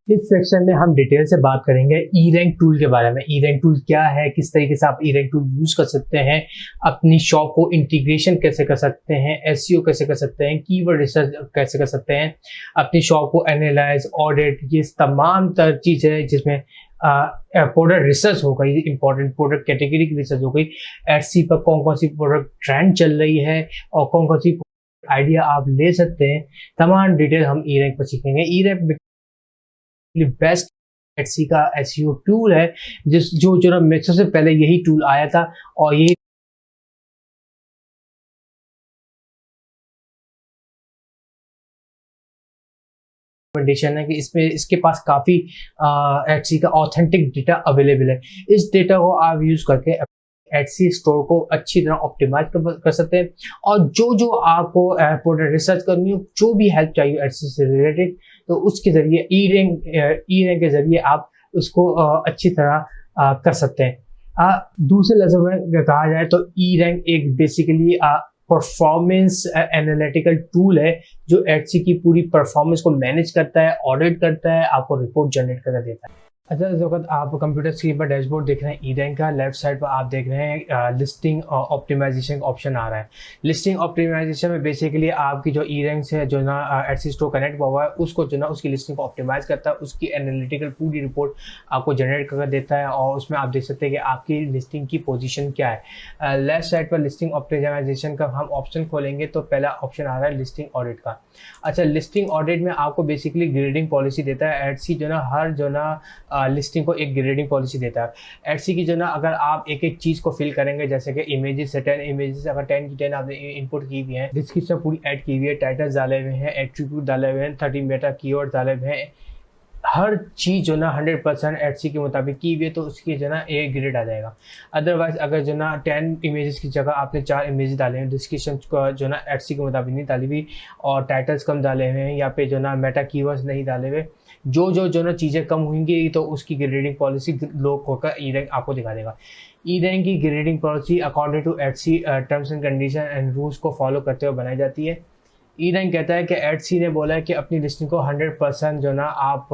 इस सेक्शन में हम डिटेल से बात करेंगे ई रैंक टूल के बारे में। ई रैंक टूल क्या है, किस तरीके से आप ई रैंक टूल यूज कर सकते हैं, अपनी शॉप को इंटीग्रेशन कैसे कर सकते हैं, एसईओ कैसे कर सकते हैं, कीवर्ड रिसर्च कैसे कर सकते हैं, अपनी शॉप को एनालाइज, ऑडिट, ये तमाम चीज़ है जिसमें प्रोडक्ट रिसर्च हो गई, इंपॉर्टेंट प्रोडक्ट कैटेगरी की रिसर्च हो गई, एटसी पर कौन कौन सी प्रोडक्ट ट्रेंड चल रही है और कौन कौन सी आइडिया आप ले सकते हैं, तमाम डिटेल हम ई रैंक पर सीखेंगे। ई रैंक बेस्ट एटसी का एसईओ टूल है जो ना सबसे पहले यही टूल आया था और ये रिकमेंडेशन है कि इसमें इसके पास काफी एटसी का ऑथेंटिक डेटा अवेलेबल है। इस डेटा को आप यूज करके एटसी स्टोर को अच्छी तरह ऑप्टिमाइज कर सकते हैं और जो आपको प्रोडक्ट रिसर्च करनी हो, जो भी हेल्प चाहिए एटसी से रिलेटेड, तो उसके जरिए ई रैंक के जरिए आप उसको अच्छी तरह कर सकते हैं। दूसरे लफ्ज़ों में कहा जाए तो ई रैंक एक बेसिकली परफॉर्मेंस एनालिटिकल टूल है जो एटसी की पूरी परफॉर्मेंस को मैनेज करता है, ऑडिट करता है, आपको रिपोर्ट जनरेट करके देता है। अच्छा, इस वक्त आप कंप्यूटर स्क्रीन पर डैशबोर्ड देख रहे हैं ई रैंक का। लेफ्ट साइड पर आप देख रहे हैं लिस्टिंग ऑप्टिमाइजेशन का ऑप्शन आ रहा है। लिस्टिंग ऑप्टिमाइजेशन में बेसिकली आपकी जो ई रैंक से जो ना एटसी स्टोर कनेक्ट हुआ है उसको जो ना उसकी लिस्टिंग को ऑप्टिमाइज करता है, उसकी एनालिटिकल पूरी रिपोर्ट आपको जनरेट करके देता है और उसमें आप देख सकते हैं कि आपकी लिस्टिंग की पोजीशन क्या है। लेफ्ट साइड पर लिस्टिंग ऑप्टिमाइजेशन का हम ऑप्शन खोलेंगे तो पहला ऑप्शन आ रहा है लिस्टिंग ऑडिट का। अच्छा, लिस्टिंग ऑडिट में आपको बेसिकली ग्रेडिंग पॉलिसी देता है एटसी जो ना हर जो ना लिस्टिंग को एक ग्रेडिंग पॉलिसी देता है। एटसी की जो ना अगर आप एक एक चीज़ को फिल करेंगे, जैसे कि इमेजेस से 10 इमेजेस अगर 10 की 10 आपने इनपुट की हुई है, डिस्क्रिप्शन पूरी ऐड की हुई है, टाइटल्स डाले हुए हैं, एट्रीब्यूट डाले हुए हैं, 30 मेटा कीवर्ड डाले हुए हैं, हर चीज़ जो ना 100% एटसी के मुताबिक की हुई है, तो उसकी जो ना ए ग्रेड आ जाएगा। अदरवाइज अगर जो ना 10 इमेजेस की जगह आपने 4 इमेज डाले हैं, डिस्क्रिप्शन जो ना एटसी के मुताबिक नहीं डाली हुई और टाइटल्स कम डाले हुए हैं या पे जो ना मेटा कीवर्ड्स नहीं डाले हुए, जो ना चीज़ें कम होंगी तो उसकी ग्रेडिंग पॉलिसी लो होकर ई रैंक आपको दिखा देगा। ई रैंक की grading policy according to Etsy terms and condition and rules को फॉलो करते हुए बनाई जाती है। ई रैंक कहता है कि एटसी ने बोला है कि अपनी लिस्टिंग को 100% जो ना आप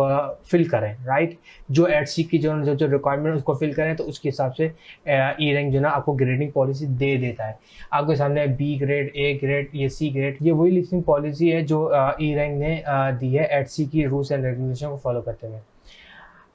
फिल करें, राइट। जो एटसी की जो रिक्वायरमेंट उसको फिल करें तो उसके हिसाब से ई रैंक जो ना आपको ग्रेडिंग पॉलिसी दे देता है। आपके सामने बी ग्रेड, ए ग्रेड, ये सी ग्रेड, ये वही लिस्टिंग पॉलिसी है जो ई रैंक ने दी है एटसी की रूल्स एंड रेगुलेशन को फॉलो करते हुए।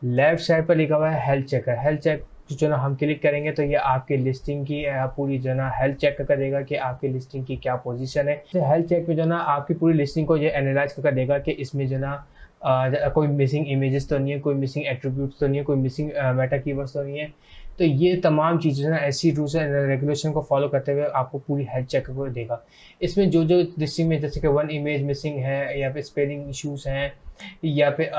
लेफ्ट साइड पर लिखा हुआ है हेल्थ चेकर। हेल्थ चेक जो ना हम क्लिक करेंगे तो ये आपकी लिस्टिंग की पूरी जो ना हेल्थ चेक कर देगा कि आपकी लिस्टिंग की क्या पोजीशन है। तो हेल्थ चेक में जो ना आपकी पूरी लिस्टिंग को ये एनालाइज कर देगा कि इसमें जो ना कोई मिसिंग इमेजेस तो नहीं है, कोई मिसिंग एट्रीब्यूट्स तो नहीं है, कोई मिसिंग मेटा कीवर्ड्स तो नहीं है। तो ये तमाम चीज़ें ना ऐसी रूल्स एंड रेगुलेशन को फॉलो करते हुए आपको पूरी हेल्थ चेक को देगा। इसमें जो लिस्टिंग में जैसे कि 1 इमेज मिसिंग है या फिर स्पेलिंग इशूज़ हैं या फिर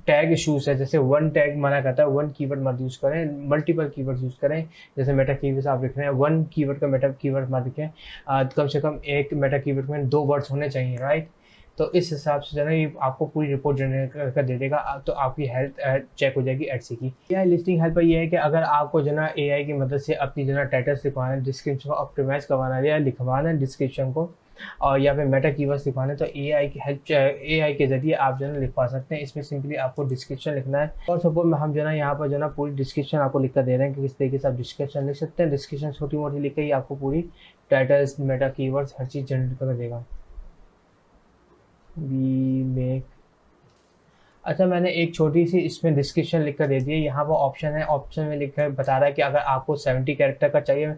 टैग इशूज़ है, जैसे 1 टैग मना करता है, 1 कीवर्ड मत यूज़ करें, मल्टीपल कीवर्ड यूज़ करें। जैसे मेटा कीवर्ड्स आप लिख रहे हैं, 1 कीवर्ड का मेटा कीवर्ड मत लिखें, कम से कम एक मेटा कीवर्ड में 2 वर्ड्स होने चाहिए, राइट। तो इस हिसाब से जो है ये आपको पूरी रिपोर्ट जनरेट कर दे देगा, तो आपकी हेल्थ चेक हो जाएगी एटसी की। एआई लिस्टिंग हेल्पर ये है कि अगर आपको जो ना एआई की मदद से अपनी जो ना टाइटल्स लिखवाना है, डिस्क्रिप्शन को ऑप्टिमाइज करवाना है या लिखवाना है डिस्क्रिप्शन को और या फिर मेटा कीवर्ड्स लिखवाने, तो एआई की हेल्प, एआई के जरिए आप जो है लिखवा सकते हैं। इसमें सिंपली आपको डिस्क्रिप्शन लिखना है और सपोज में हम जो है यहाँ पर जो ना पूरी डिस्क्रिप्शन आपको लिख कर दे रहे हैं कि किस तरीके से आप डिस्क्रिप्शन लिख सकते हैं। डिस्क्रिप्शन छोटी मोटी लिख के ही आपको पूरी टाइटल्स, मेटा कीवर्ड्स हर चीज़ जनरेट कर देगा। वी मेक, अच्छा, मैंने एक छोटी सी इसमें डिस्क्रिप्शन लिख कर दे दी है। यहाँ पर ऑप्शन है, ऑप्शन में लिख कर बता रहा है कि अगर आपको 70 कैरेक्टर का चाहिए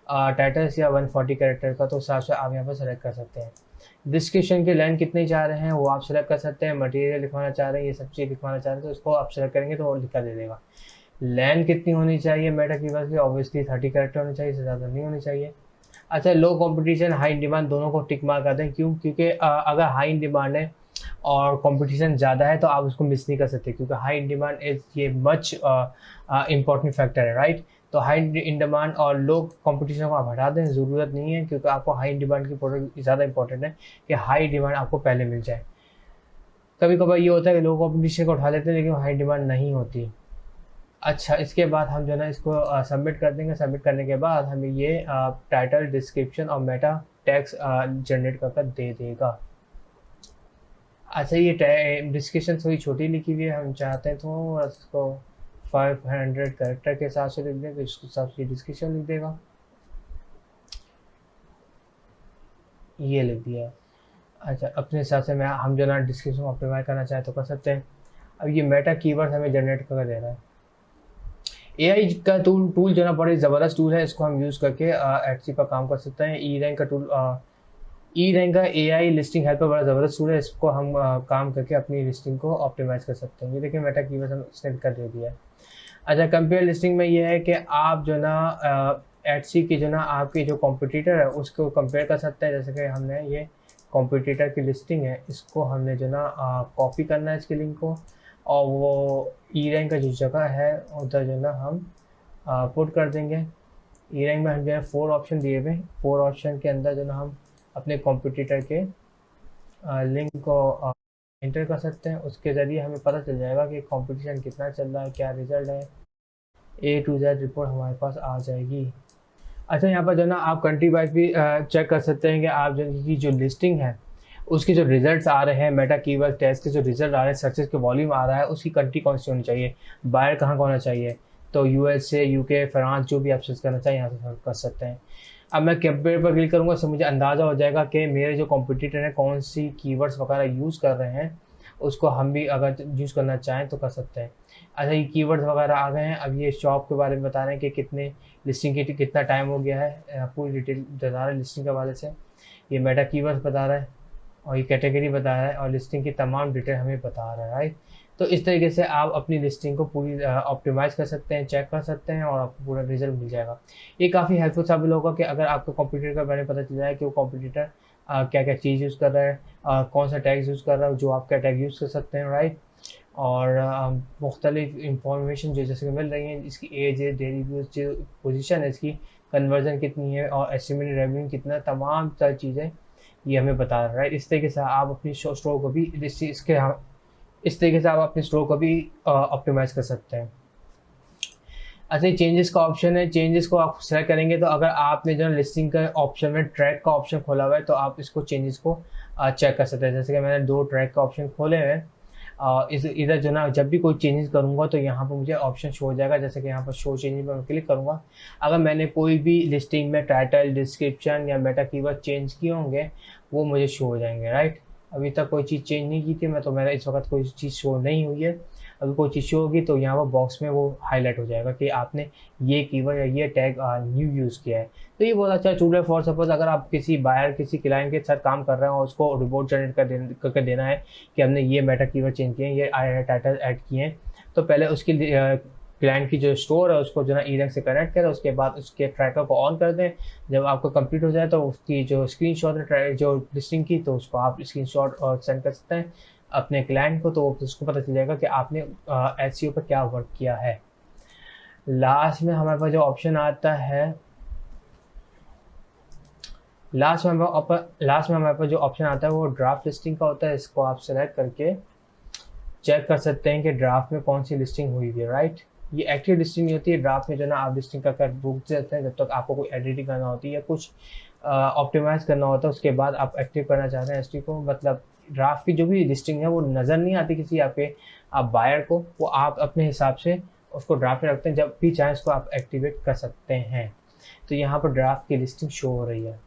टाइटल्स या 140 कैरेक्टर का, तो उस हिसाब से आप यहाँ पर सेलेक्ट कर सकते हैं। डिस्क्रिप्शन की लाइन कितनी चाह रहे हैं वो आप सेलेक्ट कर सकते हैं। मटेरियल लिखवाना चाह रहे हैं, ये सब चीज़ लिखवाना चाह रहे हैं, तो इसको आप सेलेक्ट करेंगे तो वो लिखा दे देगा। लाइन कितनी होनी चाहिए मेटा कीवर्ड्स की, ऑब्वियसली 30 कैरेक्टर होनी चाहिए, इससे ज़्यादा नहीं होनी चाहिए। अच्छा, लो कंपटीशन, हाई डिमांड दोनों को टिक मार्क करते हैं। क्यों? क्योंकि अगर हाई डिमांड है और कंपटीशन ज़्यादा है तो आप उसको मिस नहीं कर सकते, क्योंकि हाई इन डिमांड इज ये मच इम्पॉर्टेंट फैक्टर है, राइट। तो हाई इन डिमांड और लो कंपटीशन को आप हटा दें, ज़रूरत नहीं है, क्योंकि आपको हाई इन डिमांड की प्रोडक्ट ज़्यादा इंपॉर्टेंट है कि हाई डिमांड आपको पहले मिल जाए। कभी कभार ये होता है कि लो कंपटीशन को उठा लेते हैं लेकिन हाई डिमांड नहीं होती। अच्छा, इसके बाद हम जो है ना इसको सबमिट कर देंगे। सबमिट करने के बाद हमें ये टाइटल, डिस्क्रिप्शन और मेटा टैग्स जनरेट कर दे देगा। अच्छा, ये डिस्क्रिप्शन थोड़ी छोटी लिखी हुई है, हम चाहते हैं तो इसको 500 कैरेक्टर के हिसाब से लिख दें, तो इसके हिसाब से डिस्क्रिप्शन लिख देगा। ये लिख दिया। अच्छा, अपने हिसाब से मैं हम जो ना डिस्क्रिप्शन ऑप्टिमाइज करना चाहे तो कर सकते हैं। अब ये मेटा कीवर्ड हमें जनरेट कर दे रहा है। एआई का टूल जो ना बड़ी ज़बरदस्त टूल है, इसको हम यूज़ करके एटसी पर काम कर सकते हैं। ई रैंक का टूल, ई रैंक का एआई लिस्टिंग हेल्पर बड़ा ज़बरदस्त टूल है, इसको हम काम करके अपनी लिस्टिंग को ऑप्टिमाइज़ कर सकते हैं। ये देखिए मेटा कीवर्ड हम इसने कर दे दिया है। अच्छा, कंपेयर लिस्टिंग में ये है कि आप जो ना एटसी की जो ना आपकी जो कॉम्पिटिटर है उसको कंपेयर कर सकते हैं। जैसे कि हमने ये कॉम्पिटिटर की लिस्टिंग है, इसको हमने जो ना कॉपी करना है इसके लिंक को, और वो ई रैंक का जो जगह है उधर जो ना हम पुट कर देंगे। ई रैंक में हम जो है 4 ऑप्शन दिए हुए, 4 ऑप्शन के अंदर जो ना हम अपने कॉम्पिटिटर के लिंक को एंटर कर सकते हैं। उसके ज़रिए हमें पता चल जाएगा कि कंपटीशन कितना चल रहा है, क्या रिजल्ट है, A to Z रिपोर्ट हमारे पास आ जाएगी। अच्छा, यहाँ पर जो ना आप कंट्री वाइज भी चेक कर सकते हैं कि आप जो की जो लिस्टिंग है उसके जो रिजल्ट्स आ रहे हैं, मेटा कीवर्ड टेस्ट के जो रिजल्ट आ रहे हैं, सर्चेस के वॉल्यूम आ रहा है, उसकी कंट्री कौन सी होनी चाहिए, बायर कहाँ का होना चाहिए। तो USA, UK, फ्रांस, जो भी आप सर्च करना चाहिए यहाँ से सर्च कर सकते हैं। अब मैं कंपेयर पर क्लिक करूँगा, तो मुझे अंदाज़ा हो जाएगा कि मेरे जो कॉम्पिटिटर हैं कौन सी कीवर्ड्स वगैरह यूज़ कर रहे हैं, उसको हम भी अगर यूज़ करना चाहें तो कर सकते हैं। अच्छा, ये कीवर्ड्स वगैरह आ गए हैं। अब ये शॉप के बारे में बता रहे हैं कि कितने लिस्टिंग की कितना टाइम हो गया है, पूरी डिटेल बता रहा है लिस्टिंग के हवाले से। ये मेटा कीवर्ड्स बता रहा है, और ये कैटेगरी बता रहा है, और लिस्टिंग की तमाम डिटेल हमें बता रहा है, राइट। तो इस तरीके से आप अपनी लिस्टिंग को पूरी ऑप्टिमाइज़ कर सकते हैं, चेक कर सकते हैं, और आपको पूरा रिजल्ट मिल जाएगा। ये काफ़ी हेल्पफुल साबित होगा कि अगर आपको कंपटीटर के बारे में पता चल जाए कि वो कंपटीटर क्या क्या चीज़ यूज़ कर रहा है, कौन सा टैग यूज़ कर रहा है, जो आप क्या टैग यूज़ कर सकते हैं, राइट। और मुख्तलिफ इंफॉर्मेशन जो जैसे कि मिल रही है, इसकी एज है, डेली यूज, जो पोजीशन है इसकी, कन्वर्जन कितनी है, और एस्टिमेटेड रेवेन्यू कितना, तमाम सारी चीज़ें ये हमें बता रहा है, राइट। इस तरीके से आप अपनी स्टोर को भी इस तरीके से आप अपने स्टोर को भी ऑप्टिमाइज़ कर सकते हैं। अच्छा, चेंजेस का ऑप्शन है, चेंजेस को आप सेलेक्ट करेंगे तो अगर आपने जो लिस्टिंग का ऑप्शन में ट्रैक का ऑप्शन खोला हुआ है तो आप इसको चेंजेस को चेक कर सकते हैं। जैसे कि मैंने 2 ट्रैक का ऑप्शन खोले हुए हैं, इस इधर जो ना जब भी कोई चेंजेस करूँगा तो यहाँ पर मुझे ऑप्शन शो हो जाएगा। जैसे कि यहाँ पर शो चेंजेस पर मैं क्लिक करूँगा, अगर मैंने कोई भी लिस्टिंग में टाइटल, डिस्क्रिप्शन या मेटा कीवर्ड चेंज किए होंगे वो मुझे शो हो जाएंगे, राइट। अभी तक कोई चीज़ चेंज नहीं की थी मैं, तो मेरा इस वक्त कोई चीज़ शो नहीं हुई है। अगर कोई चीज़ शो होगी तो यहाँ पर बॉक्स में वो हाईलाइट हो जाएगा कि आपने ये कीवर्ड या ये टैग न्यू यूज़ किया है। तो ये बहुत अच्छा टूल है। फॉर सपोज अगर आप किसी बायर, किसी क्लाइंट के साथ काम कर रहे हो और उसको रिपोर्ट जनरेट करके देना है कि हमने ये मेटा कीवर्ड चेंज किए हैं, ये टाइटल ऐड किए हैं, तो पहले उसकी क्लाइंट की जो स्टोर है उसको जो ना ई रैंक से कनेक्ट करें, उसके बाद उसके ट्रैकर को ऑन कर दें। जब आपको कंप्लीट हो जाए तो उसकी जो स्क्रीनशॉट है जो लिस्टिंग की, तो उसको आप स्क्रीनशॉट और सेंड कर सकते हैं अपने क्लाइंट को, तो उसको पता चल जाएगा कि आपने एसईओ पर क्या वर्क किया है। लास्ट में हमारे पास जो ऑप्शन आता है, लास्ट में हमारे पास जो ऑप्शन आता है वो ड्राफ्ट लिस्टिंग का होता है। इसको आप सेलेक्ट करके चेक कर सकते हैं कि ड्राफ्ट में कौन सी लिस्टिंग हुई है, राइट। ये एक्टिव लिस्टिंग नहीं होती है, ड्राफ्ट में जो ना आप लिस्टिंग का कर रुक जाते हैं जब तक आपको कोई एडिटिंग करना होती है या कुछ ऑप्टिमाइज़ करना होता है, उसके बाद आप एक्टिव करना चाहते हैं एसटी को। मतलब ड्राफ्ट की जो भी लिस्टिंग है वो नज़र नहीं आती किसी आपके आप बायर को, वो आप अपने हिसाब से उसको ड्राफ्ट में रखते हैं, जब भी चाहें उसको आप एक्टिवेट कर सकते हैं। तो यहाँ पर ड्राफ्ट की लिस्टिंग शो हो रही है।